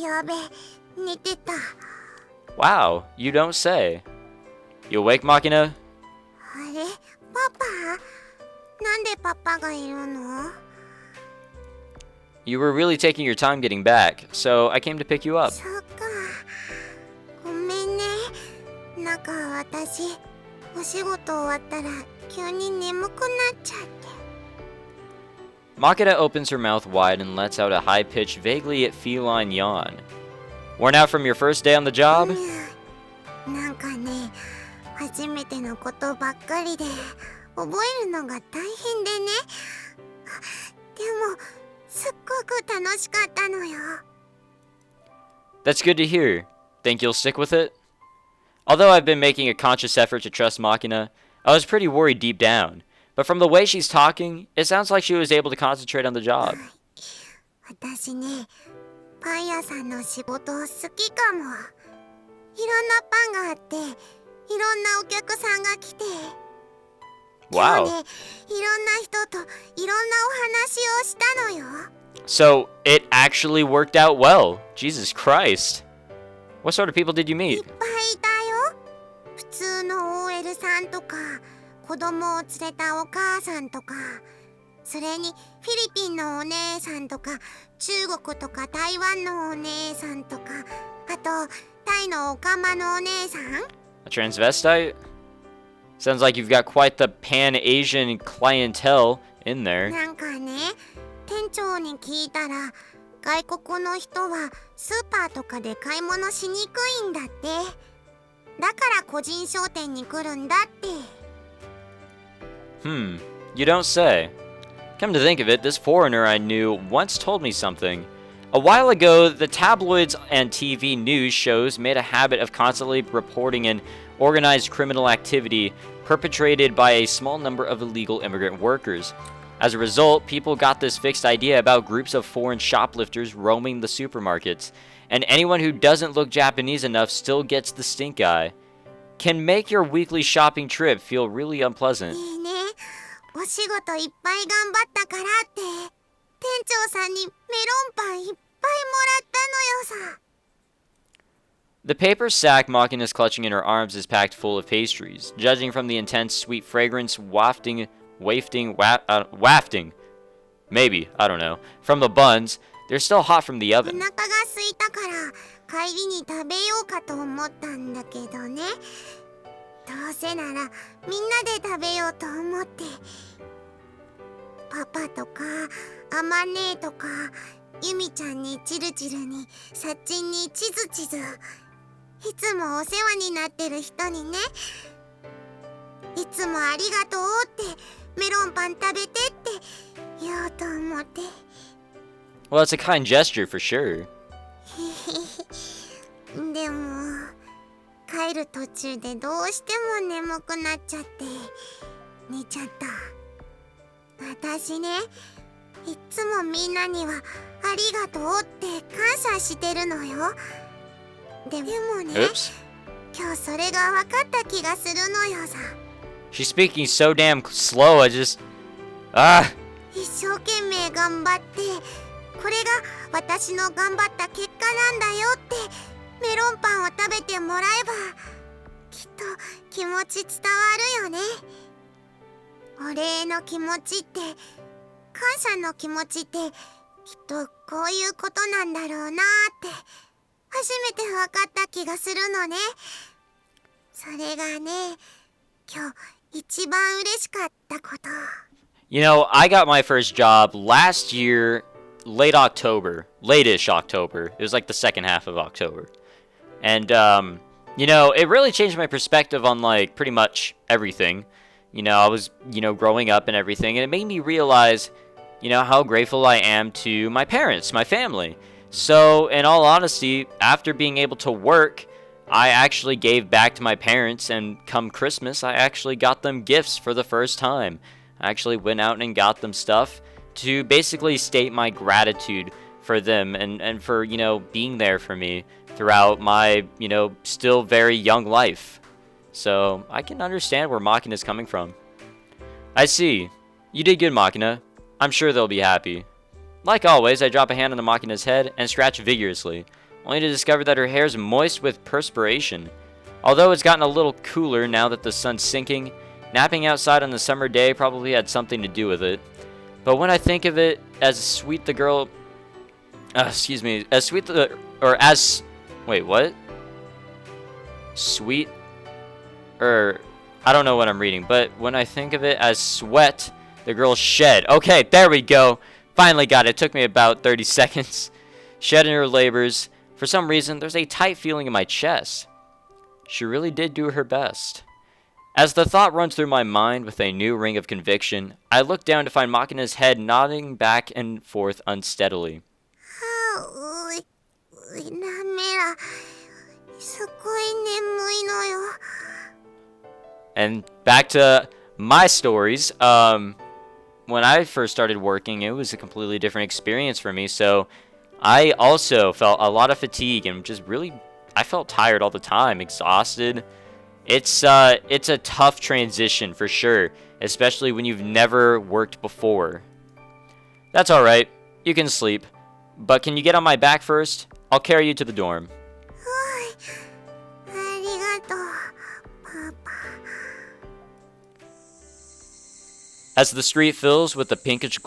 やべ、寝てた。 Wow, you don't say. You awake, Makina? あれ、パパ？なんでパパがいるの？ You were really taking your time getting back, so I came to pick you up. そっか。ごめんね。なんか私、お仕事終わったら急に眠くなっちゃって。 Makina opens her mouth wide and lets out a high-pitched, vaguely feline yawn. Worn out from your first day on the job? なんかね、初めてのことばっかりで覚えるのが大変でね。でもすっごく楽しかったのよ。 That's good to hear. Think you'll stick with it? Although I've been making a conscious effort to trust Makina, I was pretty worried deep down. But from the way she's talking, it sounds like she was able to concentrate on the job. 私ね、パン屋さんの仕事好きかも。いろんなパンがあって、いろんなお客さんが来て、今 Wow. 日ね、いろんな人といろんなお話をしたのよ。 So, it actually worked out well. Jesus Christ. What sort of people did you い meet? っぱいいたよ。普通の OL さんとか、子供を連れたお母さんとか、それにフィリピンのお姉さんとか、中国とか台湾のお姉さんとか、あとタイのオカマのお姉さん。 A transvestite? Sounds like you've got quite the Pan-Asian clientele in there. なんかね、店長に聞いたら、外国の人はスーパーとかで買い物しにくいんだって。だから個人商店に来るんだって。 You don't say. Come to think of it, this foreigner I knew once told me something. A while ago, the tabloids and TV news shows made a habit of constantly reporting an organized criminal activity perpetrated by a small number of illegal immigrant workers. As a result, people got this fixed idea about groups of foreign shoplifters roaming the supermarkets, and anyone who doesn't look Japanese enough still gets the stink eye. Can make your weekly shopping trip feel really unpleasant. いいね。お仕事いっぱい頑張ったからって、店長さんにメロンパンいっぱいもらったのよさ。 The paper sack Makina is clutching in her arms is packed full of pastries. Judging from the intense sweet fragrance wafting, maybe, I don't know, from the buns, they're still hot from the お oven. 腹が空いたから帰りに食べようかと思ったんだけどね。どうせならみんなで食べようと思って。パパとかアマネとかユミちゃんにチルチルにサッチンにチズチズ、いつもお世話になってる人にね、いつもありがとうってメロンパン食べてって言おうと思って。 Well, it's a kind gesture for sure. でも帰る途中でどうしても眠くなっちゃって寝ちゃった。私ね、いつもみんなにはありがとうって感謝してるのよ。でもね、 Oops. 今日それが分かった気がするのよさ。 She's speaking so damn slow, I just... Ah! 一生懸命頑張って、これが私の頑張った結果なんだよってメロンパンを食べてもらえばきっと気持ち伝わるよね。お礼の気持ちって、感謝の気持ちってきっとこういうことなんだろうなって初めて分かった気がするのね。それがね、今日一番嬉しかったこと。 You know, I got my first job last year, late-ish October. It was like the second half of October. And, you know, it really changed my perspective on, like, pretty much everything. You know, I was, growing up and everything, and it made me realize, how grateful I am to my parents, my family. So, in all honesty, after being able to work, I actually gave back to my parents, and come Christmas, I actually got them gifts for the first time. I actually went out and got them stuff to basically state my gratitude for them and for, being there for me throughout my, still very young life. So, I can understand where Makina is coming from. I see. You did good, Makina. I'm sure they'll be happy. Like always, I drop a hand on the Makina's head and scratch vigorously, only to discover that her hair is moist with perspiration. Although it's gotten a little cooler now that the sun's sinking, napping outside on the summer day probably had something to do with it. But when I think of it as sweet the girl... as sweet the... or as... wait, what? Sweet? I don't know what I'm reading, but when I think of it as sweat the girl shed. Okay, there we go. Finally got it. It took me about 30 seconds. Shed in her labors. For some reason, there's a tight feeling in my chest. She really did do her best. As the thought runs through my mind with a new ring of conviction, I look down to find Makina's head nodding back and forth unsteadily. ダメだ。すごい眠いのよ。 And back to my stories. When I first started working, it was a completely different experience for me. So I also felt a lot of fatigue and just really, I felt tired all the time, exhausted. It's a tough transition for sure, especially when you've never worked before. That's all right. You can sleep. But can you get on my back first? I'll carry you to the dorm. ありがとう、パパ。 As the street fills with the pinkish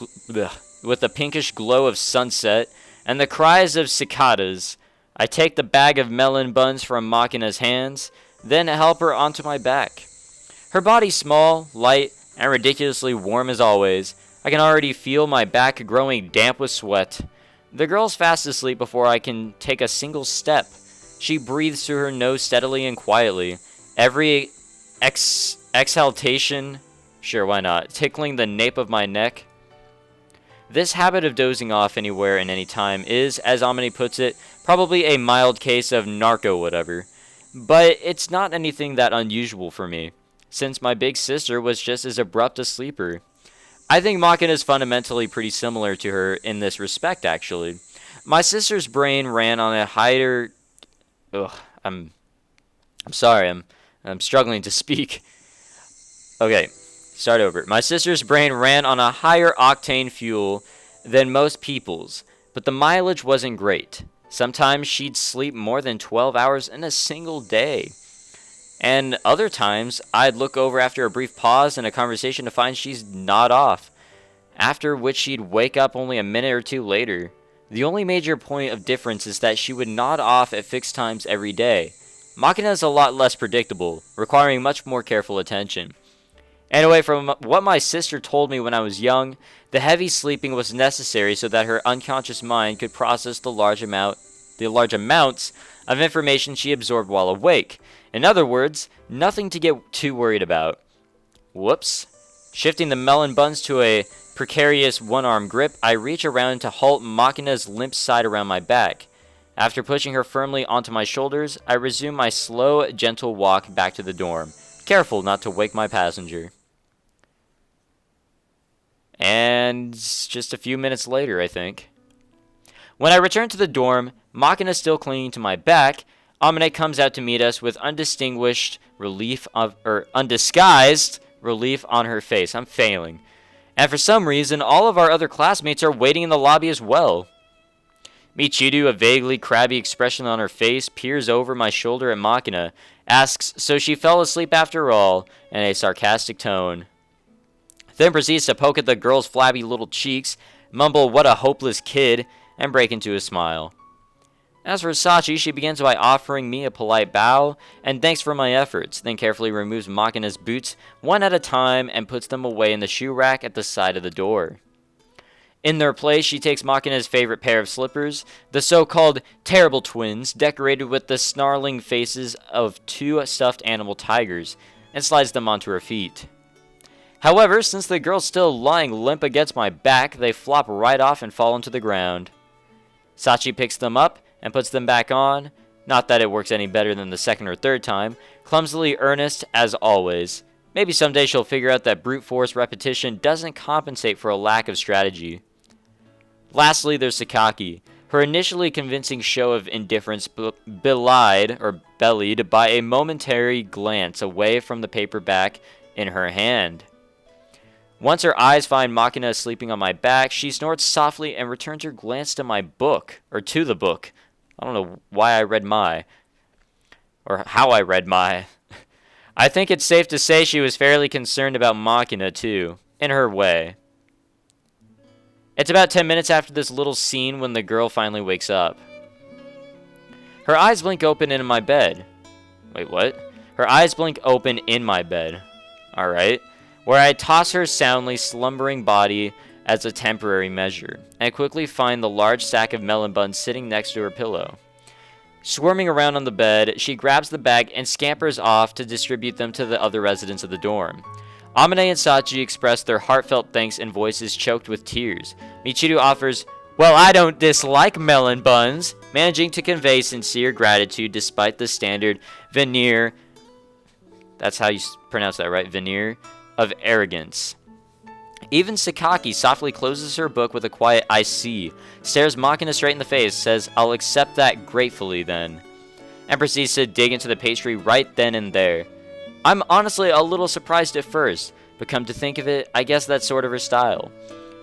glow of sunset and the cries of cicadas, I take the bag of melon buns from Makina's hands, then help her onto my back. Her body small, light, and ridiculously warm as always. I can already feel my back growing damp with sweat. The girl's fast asleep before I can take a single step. She breathes through her nose steadily and quietly. Every exhalation, sure, why not, tickling the nape of my neck. This habit of dozing off anywhere and any time is, as Amine puts it, probably a mild case of narco whatever. But it's not anything that unusual for me, since my big sister was just as abrupt a sleeper. I think Makina is fundamentally pretty similar to her in this respect, actually. My sister's brain ran on a higher... I'm sorry, I'm struggling to speak. Okay, start over. My sister's brain ran on a higher octane fuel than most people's, but the mileage wasn't great. Sometimes she'd sleep more than 12 hours in a single day. And other times, I'd look over after a brief pause in a conversation to find she's not off, after which she'd wake up only a minute or two later. The only major point of difference is that she would nod off at fixed times every day. Makina is a lot less predictable, requiring much more careful attention. Anyway, from what my sister told me when I was young, the heavy sleeping was necessary so that her unconscious mind could process the large amounts of information she absorbed while awake. In other words, nothing to get too worried about. Whoops. Shifting the melon buns to a precarious one-arm grip, I reach around to halt Makina's limp side around my back. After pushing her firmly onto my shoulders, I resume my slow, gentle walk back to the dorm, careful not to wake my passenger. And just a few minutes later, I think. When I return to the dorm, Makina still clinging to my back, Amine comes out to meet us with undisguised relief on her face. I'm failing. And for some reason, all of our other classmates are waiting in the lobby as well. Michiru, a vaguely crabby expression on her face, peers over my shoulder at Makina, asks, so she fell asleep after all, in a sarcastic tone. Then proceeds to poke at the girl's flabby little cheeks, mumble what a hopeless kid, and break into a smile. As for Sachi, she begins by offering me a polite bow and thanks for my efforts, then carefully removes Makina's boots one at a time and puts them away in the shoe rack at the side of the door. In their place, she takes Makina's favorite pair of slippers, the so-called terrible twins, decorated with the snarling faces of two stuffed animal tigers, and slides them onto her feet. However, since the girl's still lying limp against my back, they flop right off and fall into the ground. Sachi picks them up and puts them back on, not that it works any better than the second or third time, clumsily earnest as always. Maybe someday she'll figure out that brute force repetition doesn't compensate for a lack of strategy. Lastly, there's Sakaki, her initially convincing show of indifference belied by a momentary glance away from the paperback in her hand. Once her eyes find Makina sleeping on my back, she snorts softly and returns her glance to my book, or to the book. I don't know why I read my. Or how I read my. I think it's safe to say she was fairly concerned about Makina, too. In her way. It's about 10 minutes after this little scene when the girl finally wakes up. Her eyes blink open in my bed. Wait, what? Her eyes blink open in my bed. Alright. Where I toss her soundly slumbering body as a temporary measure. And I quickly find the large sack of melon buns sitting next to her pillow. Squirming around on the bed, she grabs the bag and scampers off to distribute them to the other residents of the dorm. Amane and Sachi express their heartfelt thanks in voices choked with tears. Michiru offers, "Well, I don't dislike melon buns," managing to convey sincere gratitude despite the standard veneer, that's how you pronounce that, right? Veneer of arrogance. Even Sakaki softly closes her book with a quiet "I see," stares Makina straight in the face, says, "I'll accept that gratefully then," and proceeds to dig into the pastry right then and there. I'm honestly a little surprised at first, but come to think of it, I guess that's sort of her style.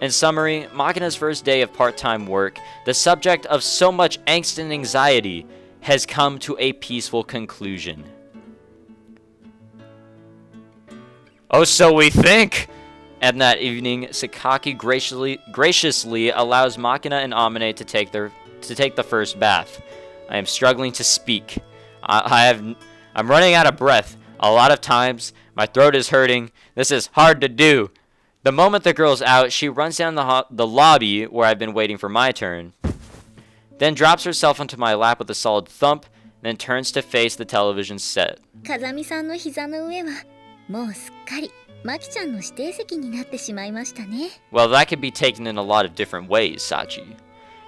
In summary, Makina's first day of part-time work, the subject of so much angst and anxiety, has come to a peaceful conclusion. Oh, so we think! And that evening, Sakaki graciously allows Makina and Amane to take the first bath. I am struggling to speak. I'm running out of breath. A lot of times, my throat is hurting. This is hard to do. The moment the girl's out, she runs down the lobby where I've been waiting for my turn. Then drops herself onto my lap with a solid thump, then turns to face the television set. Kazami-sanの膝の上はもうすっかりマキちゃんの指定席になってしまいましたね。 Well, that could be taken in a lot of different ways, Sachi.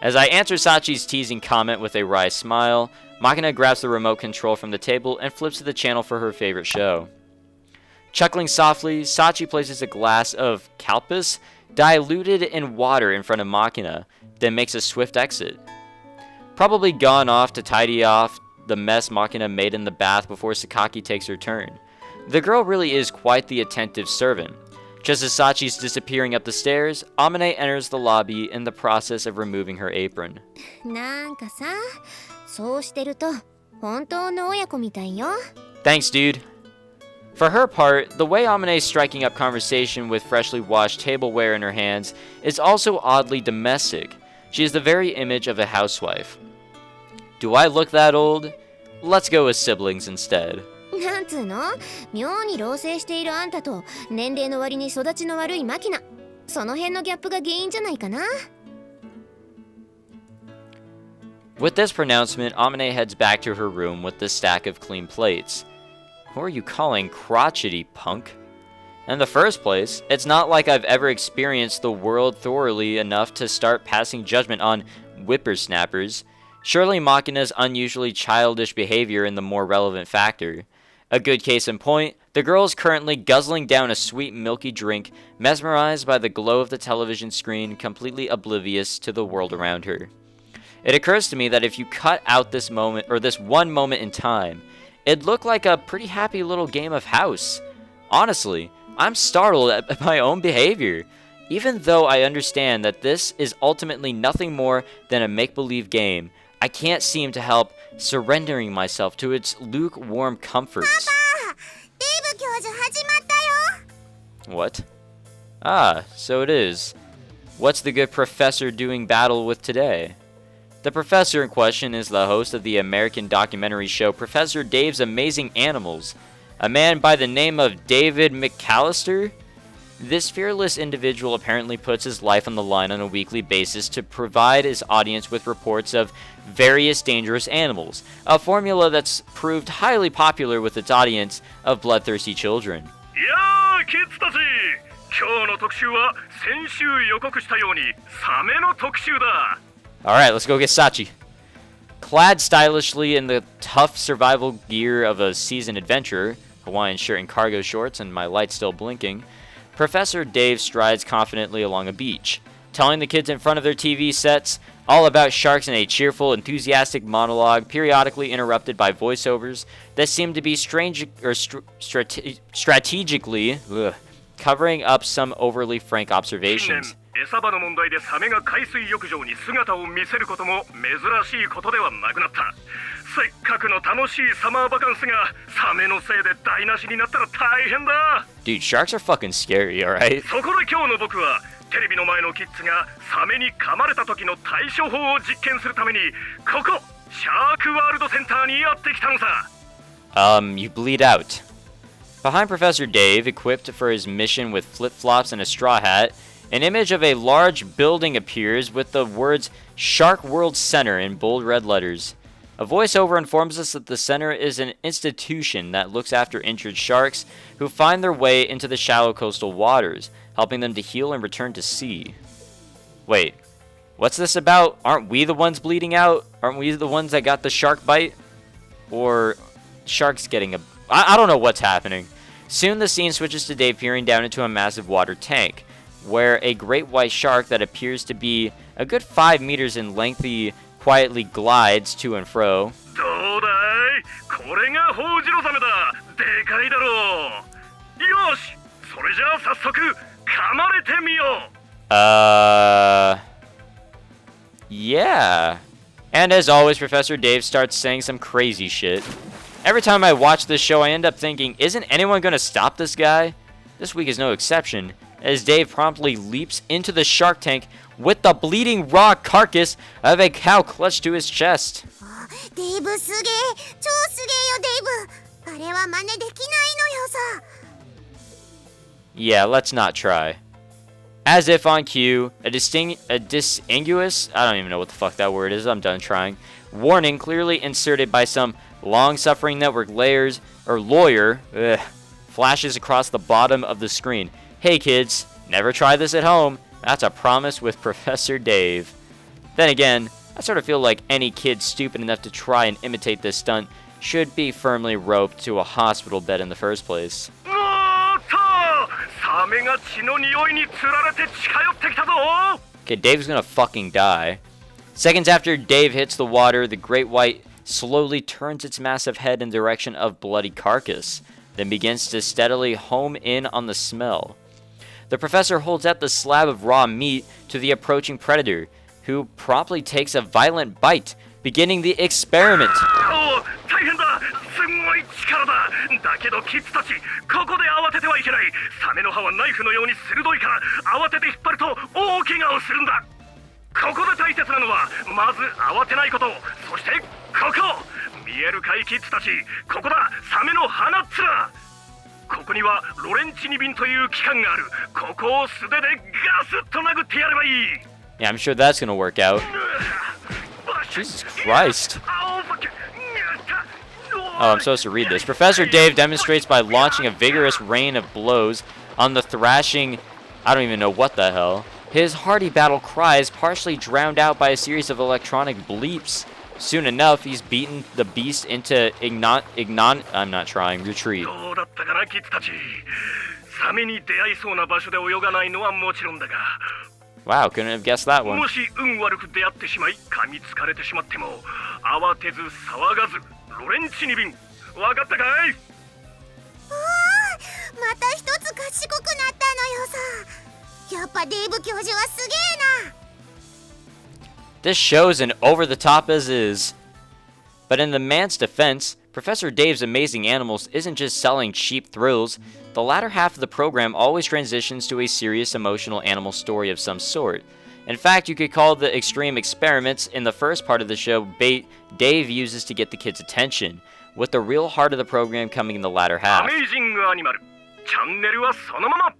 As I answer Sachi's teasing comment with a wry smile, Makina grabs the remote control from the table and flips to the channel for her favorite show. Chuckling softly, Sachi places a glass of Calpis diluted in water in front of Makina, then makes a swift exit. Probably gone off to tidy off the mess Makina made in the bath before Sakaki takes her turn. The girl really is quite the attentive servant. Just as Sachi's disappearing up the stairs, Amane enters the lobby in the process of removing her apron. なんかさ、そうしてると本当の親子みたいよ。 Thanks, dude. For her part, the way Amane's striking up conversation with freshly washed tableware in her hands is also oddly domestic. She is the very image of a housewife. Do I look that old? Let's go with siblings instead. なんつうの、妙に老成しているあんたと年齢の割に育ちの悪いマキナ。その辺のギャップが原因じゃないかな。 With this pronouncement, Amane heads back to her room with the stack of clean plates. Who are you calling crotchety, punk? In the first place, it's not like I've ever experienced the world thoroughly enough to start passing judgment on whippersnappers. Surely Makina's unusually childish behavior is the more relevant factor. A good case in point, the girl is currently guzzling down a sweet milky drink, mesmerized by the glow of the television screen, completely oblivious to the world around her. It occurs to me that if you cut out this moment, or this one moment in time, it'd look like a pretty happy little game of house. Honestly, I'm startled at my own behavior, even though I understand that this is ultimately nothing more than a make-believe game. I can't seem to help surrendering myself to its lukewarm comforts. デイブ教授始まったよ。 What? Ah, so it is. What's the good professor doing battle with today? The professor in question is the host of the American documentary show Professor Dave's Amazing Animals, a man by the name of David McAllister. This fearless individual apparently puts his life on the line on a weekly basis to provide his audience with reports of various dangerous animals, a formula that's proved highly popular with its audience of bloodthirsty children. いやー、キッズたち、今日の特集は先週予告したようにサメの特集だ。 Alright, let's go get Sachi. Clad stylishly in the tough survival gear of a seasoned adventurer, Hawaiian shirt and cargo shorts, and my light still blinking, Professor Dave strides confidently along a beach, telling the kids in front of their TV sets all about sharks in a cheerful, enthusiastic monologue, periodically interrupted by voiceovers that seem to be strategically covering up some overly frank 近年 observations. 餌場の問題でサメが海水浴場に姿を見せることも珍しいことではなくなった。せっかくの楽しいサマーバカンスがサメのせいで台無しになったら大変だ。 Dude, sharks are fucking scary, alright? そこで今日の僕はテレビの前のキッズがサメに噛まれた時の対処法を実験するためにここシャークワールドセンターにやってきたのさ。You bleed out. Behind Professor Dave, equipped for his mission with flip-flops and a straw hat, an image of a large building appears with the words Shark World Center in bold red letters. A voiceover informs us that the center is an institution that looks after injured sharks who find their way into the shallow coastal waters, helping them to heal and return to sea. Wait, what's this about? Aren't we the ones bleeding out? Aren't we the ones that got the shark bite? Or sharks getting a... I don't know what's happening. Soon the scene switches to Dave peering down into a massive water tank, where a great white shark that appears to be a good 5 meters in length quietly glides to and fro. どうだい？これがホウジロザメだ。でかいだろう。よし、それじゃあ早速噛まれてみよう。Yeah. And as always, Professor Dave starts saying some crazy shit. Every time I watch this show, I end up thinking, isn't anyone gonna stop this guy? This week is no exception, as Dave promptly leaps into the shark tank with the bleeding raw carcass of a cow clutched to his chest. デイブすげえ、超すげえよデイブ。あれは真似できないのよさ。Yeah, let's not try. As if on cue, a disambiguous, I don't even know what the fuck that word is, I'm done trying, warning clearly inserted by some long-suffering network lawyer, flashes across the bottom of the screen. Hey kids, never try this at home. That's a promise with Professor Dave. Then again, I sort of feel like any kid stupid enough to try and imitate this stunt should be firmly roped to a hospital bed in the first place. おーっと、サメが血の匂いにつられて近寄ってきたぞ。 Okay, Dave's gonna fucking die. Seconds after Dave hits the water, the great white slowly turns its massive head in the direction of bloody carcass, then begins to steadily home in on the smell. The professor holds out the slab of raw meat to the approaching predator, who promptly takes a violent bite, beginning the experiment. おー、大変だ。すんごい力だ。だけどキッズたち、ここで慌ててはいけない。サメの歯はナイフのように鋭いから慌てて引っ張ると大怪我をするんだ。ここで大切なのはまず慌てないこと。そしてここ見えるかいキッズたち、ここだ、サメの鼻っ面。ここにはロレンチニビンという器官がある。ここを素手でガスッと殴ってやればいい。 Yeah, I'm sure that's gonna work out. Jesus Christ. Oh, I'm supposed to read this. Professor Dave demonstrates by launching a vigorous rain of blows on the thrashing... I don't even know what the hell. His hearty battle cries partially drowned out by a series of electronic bleeps. Soon enough, he's beaten the beast into I'm not trying, retreat. どうだったかなキッズたち。サメに出会いそうな場所で泳がないのはもちろんだが。 Wow, couldn't have guessed that one. もし運悪く出会ってしまい噛みつかれてしまっても慌てず騒がずロレンチニビン。わかったかい？おー、また一つ賢くなったのよさ。やっぱデイブ教授はすげえな。 This show's an over-the-top as is. But in the man's defense, Professor Dave's amazing animals isn't just selling cheap thrills. The latter half of the program always transitions to a serious emotional animal story of some sort. In fact, you could call the extreme experiments in the first part of the show bait Dave uses to get the kids' attention, with the real heart of the program coming in the latter half. Amazing Animal チャンネルはそのまま。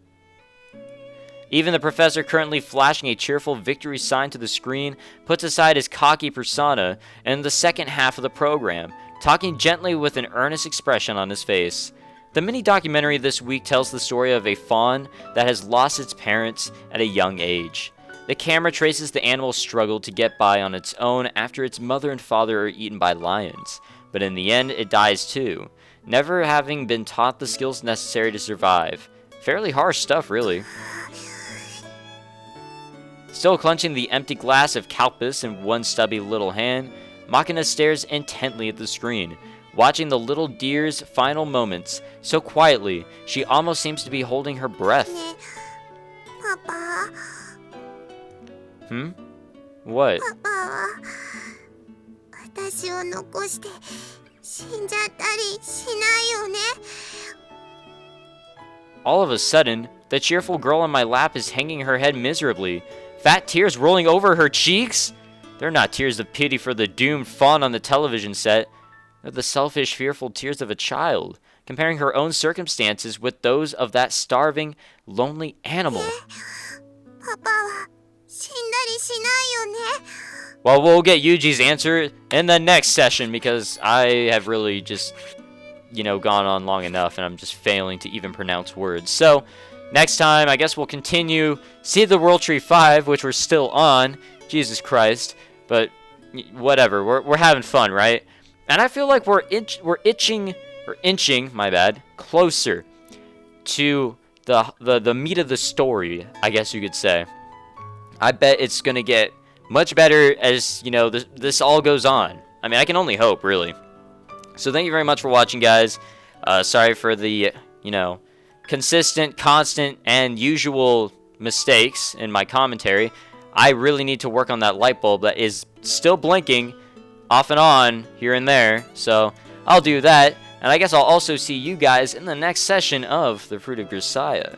Even the professor, currently flashing a cheerful victory sign to the screen, puts aside his cocky persona in the second half of the program, talking gently with an earnest expression on his face. The mini-documentary this week tells the story of a fawn that has lost its parents at a young age. The camera traces the animal's struggle to get by on its own after its mother and father are eaten by lions, but in the end it dies too, never having been taught the skills necessary to survive. Fairly harsh stuff, really. Still clutching the empty glass of Calpis in one stubby little hand, Makina stares intently at the screen, watching the little deer's final moments so quietly she almost seems to be holding her breath. ね、パパ、What? パパは私を残して死んじゃったりしないよね。 All of a sudden, the cheerful girl on my lap is hanging her head miserably. Fat tears rolling over her cheeks? They're not tears of pity for the doomed fawn on the television set. They're the selfish, fearful tears of a child, comparing her own circumstances with those of that starving, lonely animal. パパは死んだりしないよね。 Well, we'll get Yuji's answer in the next session because I have really just, gone on long enough and I'm just failing to even pronounce words. So, next time, I guess we'll continue See the World Tree 5, which we're still on. Jesus Christ. But, whatever. We're having fun, right? And I feel like we're inching, my bad, closer to the meat of the story, I guess you could say. I bet it's going to get much better as, this all goes on. I mean, I can only hope, really. So thank you very much for watching, guys. Sorry for the, consistent, constant, and usual mistakes in my commentary. I really need to work on that light bulb that is still blinking off and on here and there. So I'll do that. And I guess I'll also see you guys in the next session of The Fruit of Grisaia.